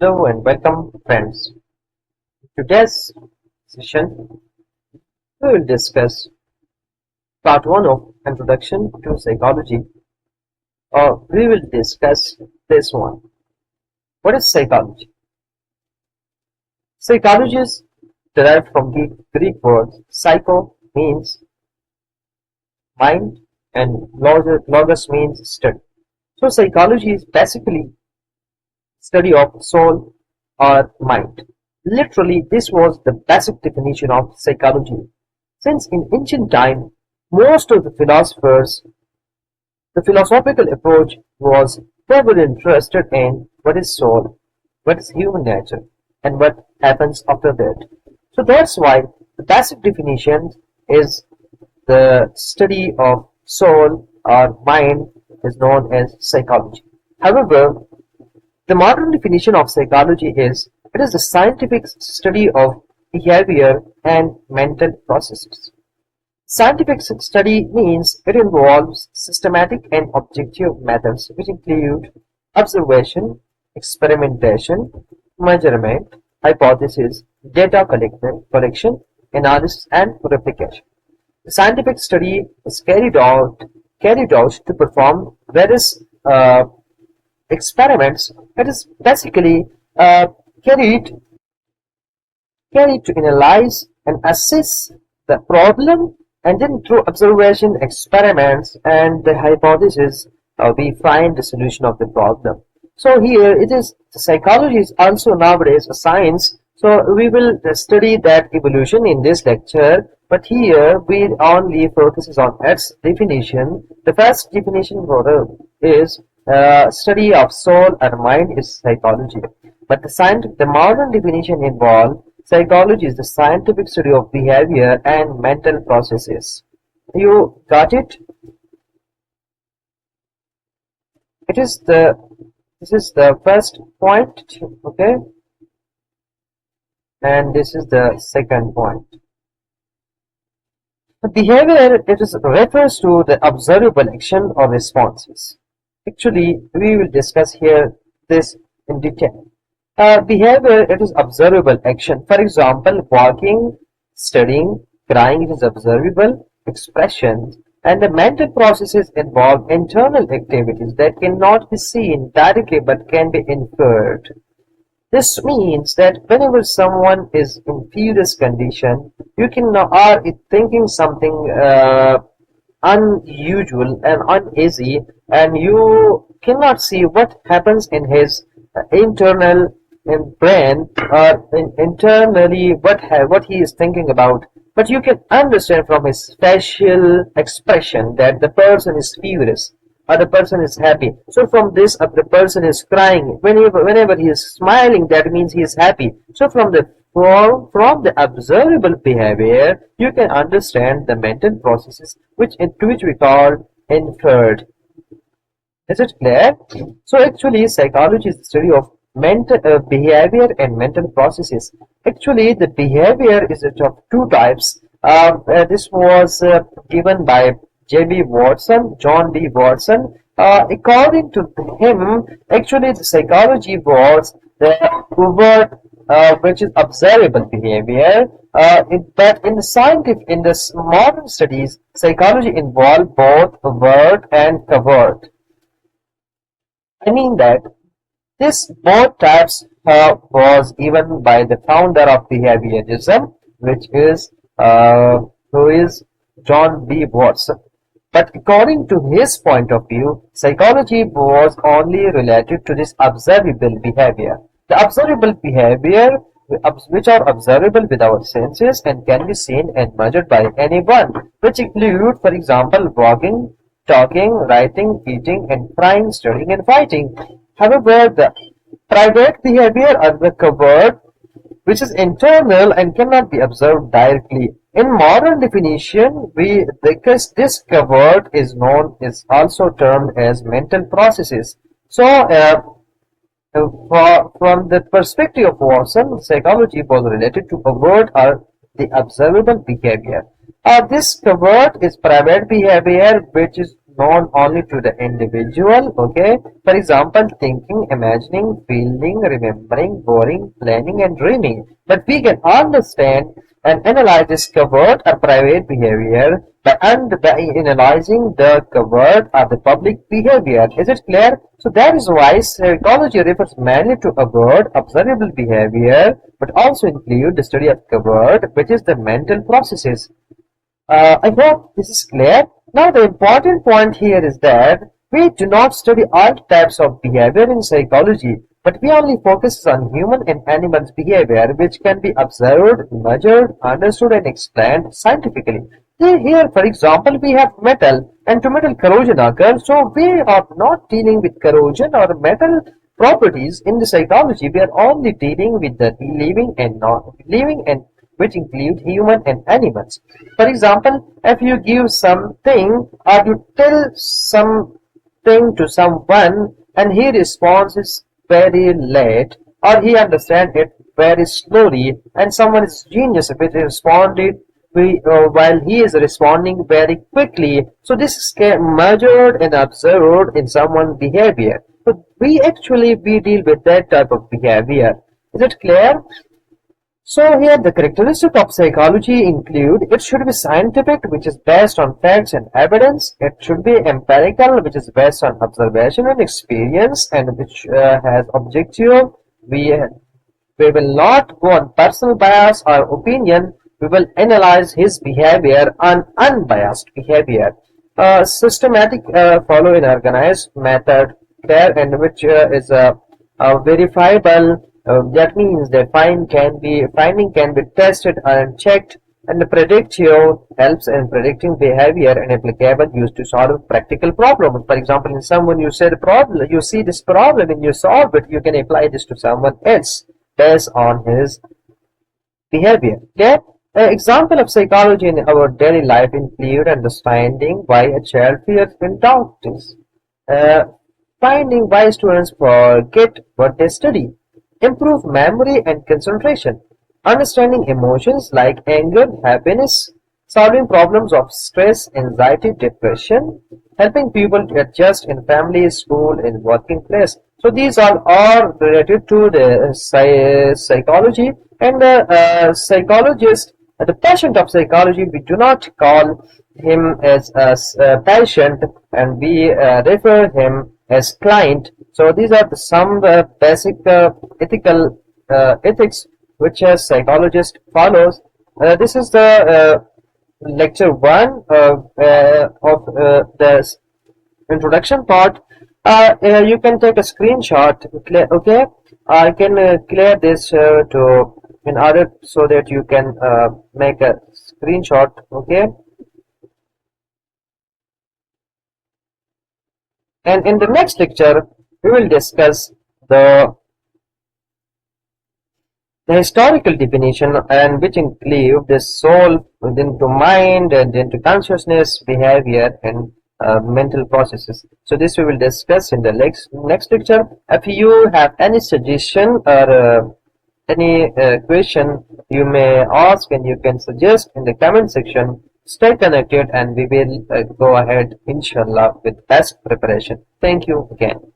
Hello and welcome, friends. In today's session, we will discuss part 1 of Introduction to Psychology, or we will discuss this one. What is psychology? Psychology is derived from the Greek word psycho means mind and logos means study. So psychology is basically study of soul or mind. Literally, this was the basic definition of psychology. Since in ancient time, most of the philosophers, the philosophical approach was they were interested in what is soul, what is human nature, and what happens after that. So that's why the basic definition is the study of soul or mind is known as psychology. However, the modern definition of psychology is it is the scientific study of behavior and mental processes. Scientific study means it involves systematic and objective methods which include observation, experimentation, measurement, hypothesis, data collection, analysis, and replication. The scientific study is carried out to perform various experiments. It is basically carried to analyze and assess the problem, and then through observation, experiments, and the hypothesis, we find the solution of the problem. So here it is, psychology is also nowadays a science. So we will study that evolution in this lecture, but here we only focuses on its definition. The first definition is study of soul and mind is psychology. But the modern definition involves psychology is the scientific study of behavior and mental processes. You got it? This is the first point, okay? And this is the second point. The behavior refers to the observable action or responses. Actually, we will discuss here this in detail. Behavior, it is observable action. For example, walking, studying, crying, it is observable expressions. And the mental processes involve internal activities that cannot be seen directly but can be inferred. This means that whenever someone is in furious condition, you can are thinking something unusual and uneasy, and you cannot see what happens in his internal brain or internally what he is thinking about. But you can understand from his facial expression that the person is furious or the person is happy. So from this, the person is crying. Whenever he is smiling, that means he is happy. So from the observable behavior, you can understand the mental processes which we call inferred. Is it clear? So actually, psychology is the study of mental behavior and mental processes. Actually, the behavior is of two types. This was given by John B. Watson. According to him, actually the psychology was the overt, which is observable behavior. But in the modern studies, psychology involved both overt and covert. I mean that this both types was given by the founder of behaviorism, which is who is John B. Watson. But according to his point of view, psychology was only related to this observable behavior. The observable behavior, which are observable with our senses and can be seen and measured by anyone, which include, for example, walking, talking, writing, eating, and crying, studying, and fighting. However, the private behavior or the covert, which is internal and cannot be observed directly. In modern definition, this covert is also termed as mental processes. So, from the perspective of Watson, psychology was related to overt or the observable behavior. This covert is private behavior, which is known only to the individual. Okay, for example, thinking, imagining, feeling, remembering, worrying, planning, and dreaming. But we can understand and analyze this covert or private behavior by analyzing the covert or the public behavior. Is it clear? So that is why psychology refers mainly to overt, observable behavior, but also include the study of covert, which is the mental processes. I hope this is clear. Now the important point here is that we do not study all types of behavior in psychology, but we only focus on human and animals' behavior, which can be observed, measured, understood, and explained scientifically. Here, for example, we have metal, and to metal corrosion occurs, so we are not dealing with corrosion or metal properties in the psychology. We are only dealing with the living and non-living, and which include human and animals. For example, if you give something or you tell something to someone and he responds very late or he understands it very slowly, and someone is genius if it responded while he is responding very quickly. So this is measured and observed in someone's behavior. So we deal with that type of behavior. Is it clear? So here the characteristics of psychology include it should be scientific, which is based on facts and evidence. It should be empirical, which is based on observation and experience, and which has objective. We we will not go on personal bias or opinion. We will analyze his behavior on unbiased behavior. Systematic, follow an organized method there, and which is verifiable. That means that finding can be tested and checked, and the predictive helps in predicting behavior and applicable used to solve practical problems. For example, in someone you said problem, you see this problem and you solve it, you can apply this to someone else based on his behavior. Okay? Example of psychology in our daily life include understanding why a child fears when taught this, finding why students forget what they study, improve memory and concentration, understanding emotions like anger, happiness, solving problems of stress, anxiety, depression, helping people to adjust in family, school, and working place. So these are all related to the psychology, and the psychologist, the patient of psychology, we do not call him as a patient, and we refer him as client. So these are some basic ethics which a psychologist follows. This is the lecture 1 of the introduction part. You can take a screenshot. Okay, I can clear this to in order so that you can make a screenshot. Okay, and in the next lecture we will discuss the historical definition, and which include the soul into mind and into consciousness, behavior, and mental processes. So this we will discuss in the next lecture. If you have any suggestion or any question, you may ask and you can suggest in the comment section. Stay connected and we will go ahead inshallah with best preparation. Thank you again.